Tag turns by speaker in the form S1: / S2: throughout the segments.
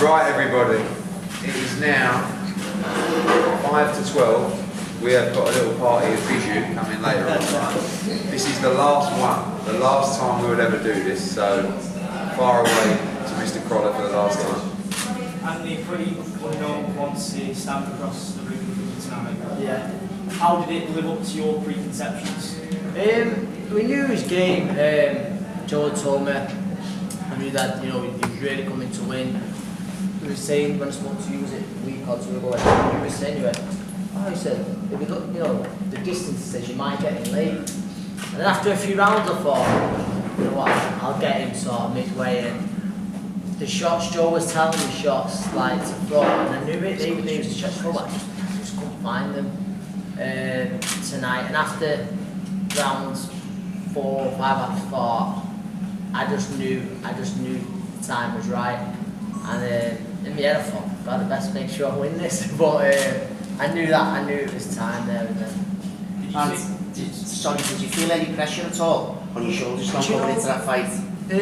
S1: Right, everybody. It is now 5 to 12. We have got a little party of Bijou coming later on tonight. This is the last one, the last time we would ever do this, so far away to Mr. Crolla for the last time.
S2: Anthony, pretty unknown quantity stamped across the room with you tonight.
S3: Yeah.
S2: How did it live up to your preconceptions?
S3: We knew his game. Joe told me. I knew that he was really coming to win. He was saying when I spoke to you, was it a week or two ago? He was saying, he said, if you look, the distance says you might get him late. And then after a few rounds, I thought, you know what, I'll get him sort of midway. And the shots Joe was telling me, shots like to throw, and I knew it. They was the shots throw, but I just couldn't find them tonight. And after rounds 4 or 5, I thought, I just knew the time was right. And in the end, I thought, God, I best make sure I win this. But I knew it was time there and then.
S4: Did you feel any pressure at all on your shoulders going into that fight?
S3: A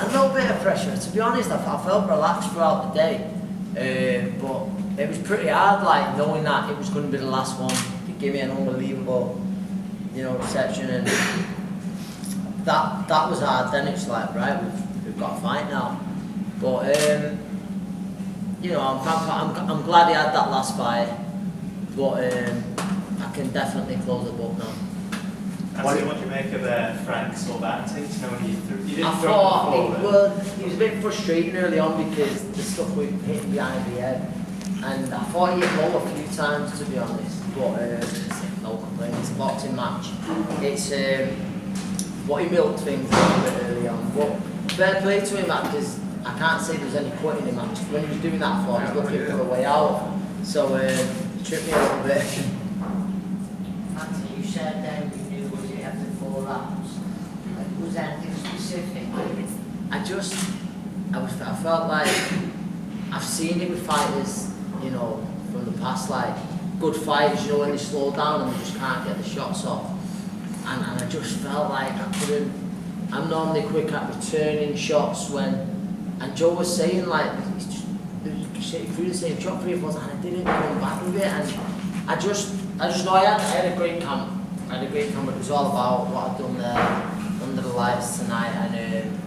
S3: little bit of pressure. To be honest, I felt relaxed throughout the day. But it was pretty hard, like knowing that it was going to be the last one. It gave me an unbelievable, reception, and that was hard. Then it's like, right, we've got a fight now. But I'm glad he had that last fight. But I can definitely close the book now.
S2: What do you make of Frank's sort of acting? You didn't
S3: I
S2: throw
S3: thought
S2: it before,
S3: he was a bit frustrating early on because the stuff we hit him behind the head, and I thought he hit low a few times, to be honest. But no complaints. It's a boxing match. It's what he milked things a little bit early on. But fair play to him, because I can't say there was any quitting him. When he was doing that, I thought he was looking for a way out. So it tripped me a little bit.
S5: Anthony, you said then you knew was it after 4 rounds. Was there anything specific?
S3: I felt like I've seen it with fighters, from the past, like good fighters, when they slow down and they just can't get the shots off. And I just felt like I'm normally quick at returning shots and Joe was saying like, he threw the same shot 3 or 4 times and I didn't come back with it, and I just know I had a great camp. It was all about what I've done there under the lights tonight, and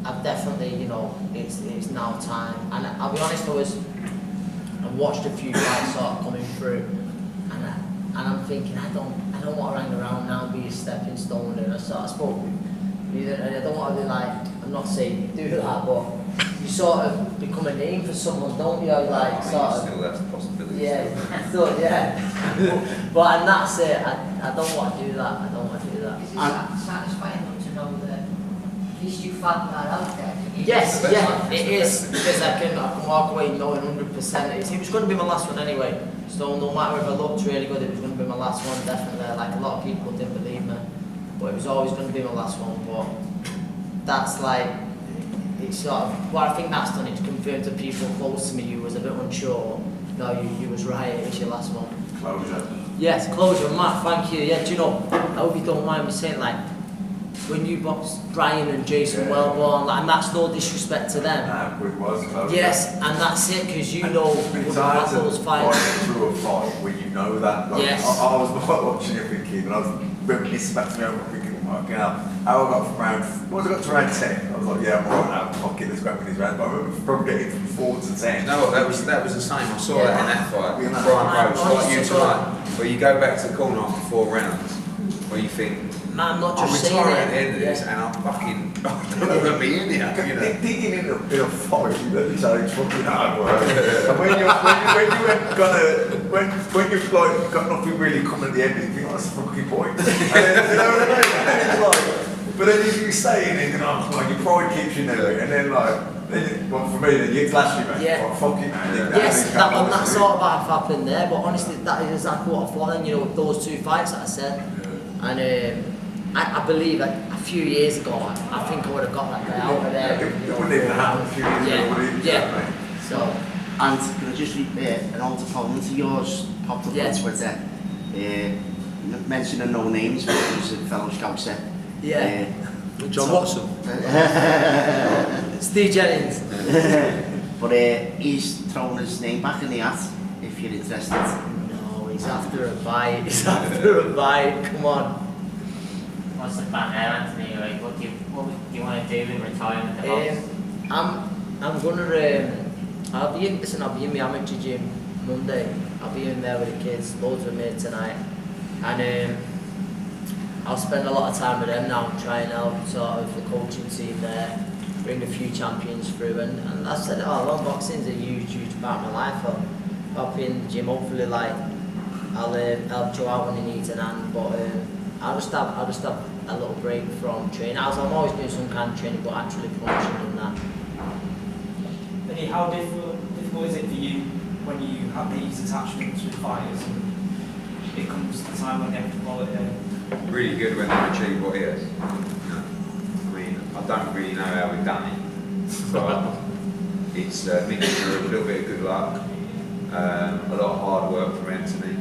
S3: I've definitely, it's now time. And I'll be honest, I watched a few fights sort of coming through, and I'm thinking I don't want to hang around now and be a stepping stone. And I spoke with you, I don't want to be like, I'm not saying you do that, but you sort of become a name for someone, don't you? Like sort of.
S1: Still that's a possibility.
S3: Yeah, so yeah. but and that's it. I don't want to do that.
S5: Is it satisfying to know that at least you found that out there?
S3: Yes, yeah, it is, because I can walk away knowing 100%. It was going to be my last one anyway. So no matter if I looked really good, it was going to be my last one, definitely. Like a lot of people didn't believe me, but it was always going to be my last one. But that's like, it's sort of, what I think that's done, it's confirmed to people close to me who was a bit unsure. No, you was right, it's your last one.
S6: Closure.
S3: Yes, closure, Matt, thank you. Yeah, do you know, I hope you don't mind me saying, like, when you boxed Brian and Jason Wellborn, and that's no disrespect to them.
S6: Nah, it was closure.
S3: Yes, and that's it, because you know
S6: It's
S3: what
S6: hard to
S3: those fights.
S6: fight through a fight when you know that. Like,
S3: Yes.
S6: I was watching it thinking, and I was reminiscing back to me, I was thinking, okay, how I got from round, once I got to round 10, I was like, yeah, I'm alright now, fuck it, let's go in these rounds. But I remember from getting from 4 to 10.
S1: No, that was the same. I saw that in that fight.
S6: Yeah.
S1: Brian Rose, like you
S3: Honestly,
S1: tonight, where you go back to the corner after 4 rounds, where you think,
S3: I'm not
S1: I'm
S3: just saying
S1: retiring
S3: it.
S1: at the end of this, and I'm fucking, I don't want to be in here,
S6: Digging in a fight, you challenge fucking hard work. And when you've like got nothing really coming at the end, you think, oh, that's a fucking point. And then, you know what I mean? And it's like, but then if you stay in it, and like your pride keeps you there, and then like, well, for me, then you clash you, mate.
S3: Yeah.
S6: Like, fucking man.
S3: Yes, that sort of half happened there, but honestly, that is exactly what I thought then, with those 2 fights that I said. And I believe that a few years ago, I think I would have got that guy out of there.
S6: It wouldn't even happen a few years ago, would it?
S3: Yeah. So.
S4: And can I just read an old opponent of yours popped up on Twitter, mentioning no names, but he was a fellow scouser.
S3: Yeah.
S1: John Watson.
S3: Steve Jennings.
S4: But he's thrown his name back in the hat, if you're interested.
S3: No, he's after a bite. He's after a bite. Come on.
S7: What's the plan now, Anthony? Like, what do you want to do in retirement?
S3: I'm gonna. I'll be in my amateur gym Monday. I'll be in there with the kids. Loads of mates tonight, and I'll spend a lot of time with them now and try and help sort of the coaching team there, bring a few champions through. And I said it all along, boxing's a huge part of my life. I'll be in the gym. Hopefully, like I'll help Joe out when he needs an hand, but I'll just have a little break from training. I'm always doing some kind of training, but actually punching and that.
S2: Vinny, how difficult is it for you when you have these attachments with fighters and it comes to the time when they have to call it
S1: Really good when they achieve what he has. I mean, I don't really know how we've done it, but it's a mixture of a little bit of good luck, a lot of hard work from Anthony,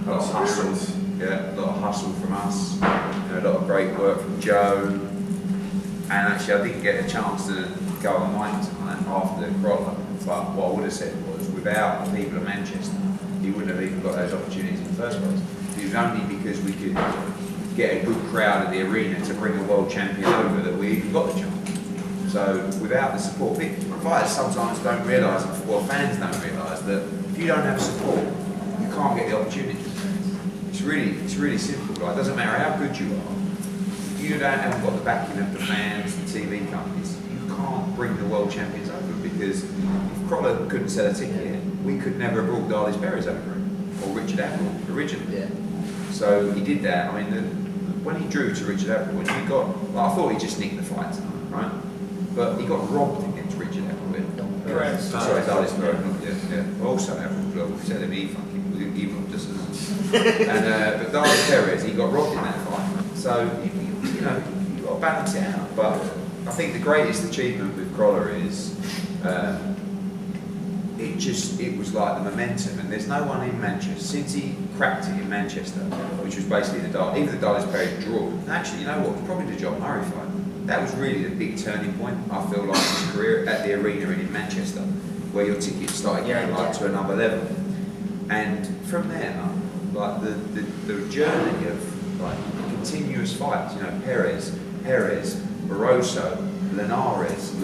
S1: a lot of hustle, a lot of hustle from us, a lot of great work from Joe, and actually I didn't get a chance to go on mic tonight after Crolla, but what I would have said was, without the people of Manchester, he wouldn't have even got those opportunities in the first place. It was only because we could get a good crowd at the arena to bring a world champion over that we even got the chance. So without the support, fighters sometimes don't realise, well, fans don't realise that if you don't have support, you can't get the opportunity. It's really simple. Like, it doesn't matter how good you are, if you haven't got the backing of the fans, the TV companies, you can't bring the world champions over, because if Crolla couldn't sell a ticket, we could never have brought Darlis Perez over or Richard Apple originally.
S3: Yeah.
S1: So he did that. I mean, when he drew to Richard Apple, when he got, well, I thought he just nicked the fight tonight, right? But he got robbed against Richard Apple.
S2: Correct.
S1: Sorry, Darlis Perez, yeah. Also Apple, we said him, he robbed us. And but Darlis Perez, he got robbed in that fight. So you know, you got to balance it out. But I think the greatest achievement with Crolla is it was like the momentum, and there's no one in Manchester since he cracked it in Manchester, which was basically even the Darlis Perez draw. Actually, you know what? Probably the John Murray fight. That was really the big turning point, I feel like, in his career at the arena and in Manchester, where your tickets started going to another level. And from there, like the journey of like continuous fights, you know, Perez, Barroso, Linares,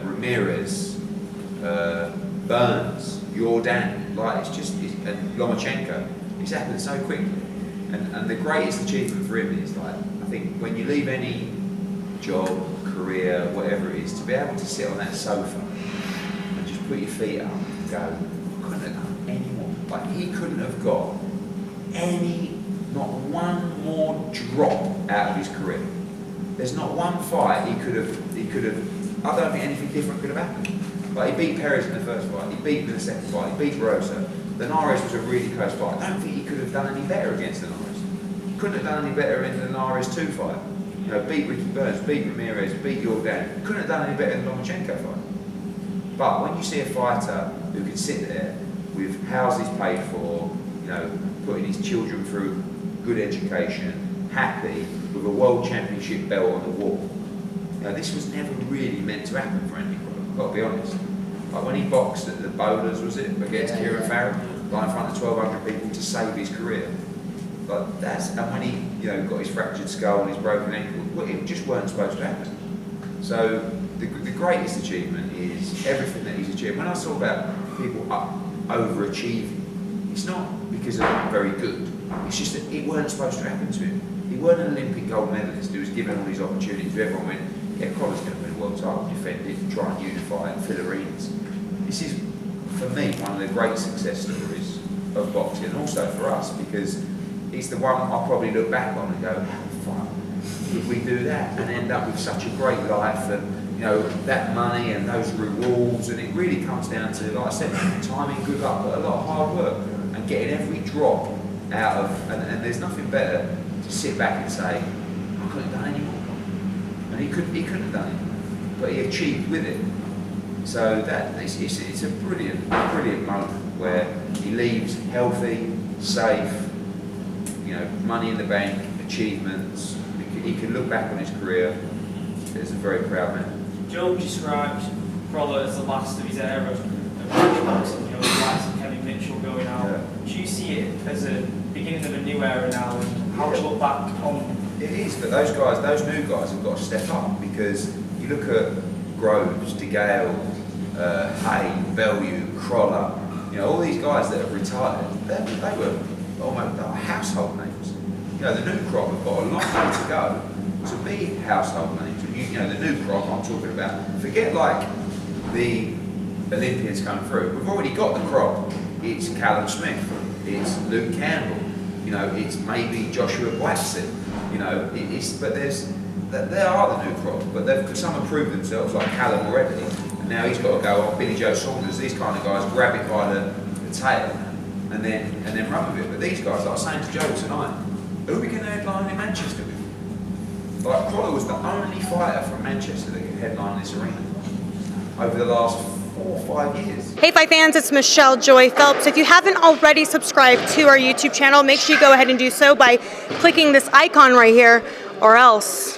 S1: Ramirez, Burns, Jordan, like and Lomachenko. It's happened so quickly. And the greatest achievement for him is, like, I think when you leave any job, career, whatever it is, to be able to sit on that sofa and just put your feet up and go, I couldn't have done any more. Like, he couldn't have got not one more drop out of his career. There's not one fight he could have, I don't think anything different could have happened. Like, he beat Perez in the first fight, he beat him in the second fight, he beat Barroso. Linares was a really close fight. I don't think he could have done any better against Linares. Couldn't have done any better in the Linares 2 fight. You know, beat Ricky Burns, beat Ramirez, beat Jordan. Couldn't have done any better than the Lomachenko fight. But when you see a fighter who can sit there with houses paid for, you know, putting his children through good education, happy, with a world championship belt on the wall, you know, this was never really meant to happen for Andy Crolla, I've got to be honest. Like when he boxed at the Bowlers, was it, against Kieran Farrell, right in front of 1,200 people to save his career. Like and when he, you know, got his fractured skull and his broken ankle, well, it just weren't supposed to happen. So the greatest achievement is everything that he's achieved. When I talk about people overachieving, it's not because they're very good. It's just that it weren't supposed to happen to him. He weren't an Olympic gold medalist who was given all these opportunities. Everyone went, yeah, Crolla's going to win a world title, defend it, try and unify and fill arenas. This is, for me, one of the great success stories of boxing, and also for us, because it's the one I'll probably look back on and go, how the fuck did we do that and end up with such a great life, and, you know, that money and those rewards. And it really comes down to, like I said, timing, good luck, but a lot of hard work and getting every drop out of, and there's nothing better to sit back and say, I couldn't have done any more. And he couldn't have done it, but he achieved with it. So it's a brilliant moment where he leaves healthy, safe, you know, money in the bank, achievements. He can look back on his career as a very proud man.
S2: Joe described Crolla as the last of his era of match boxing, you know, the likes of Kevin Mitchell going out.
S1: Yeah.
S2: Do you see it as a beginning of a new era now, and how to look back on?
S1: It is, but those guys, those new guys have got to step up, because you look at Groves, De Gale, Hay, Bellew, Crolla, you know, all these guys that have retired, they were almost household names. You know, the new crop have got a long way to go to be household names. And you know, the new crop I'm talking about, forget like the Olympians coming through. We've already got the crop. It's Callum Smith, it's Luke Campbell, you know, it's maybe Joshua Blackson, you know, but there are the new crop, but some have proved themselves, like Callum already, and now he's got to go on Billy Joe Saunders, these kind of guys, grab it by the tail and then run with it. But these guys, like I was saying to Joe tonight, who are we going to headline in Manchester with? Like, Crolla was the only fighter from Manchester that could headline this arena over the last 4 or 5 years.
S8: Hey Fight fans, it's Michelle Joy Phelps. If you haven't already subscribed to our YouTube channel, make sure you go ahead and do so by clicking this icon right here, or else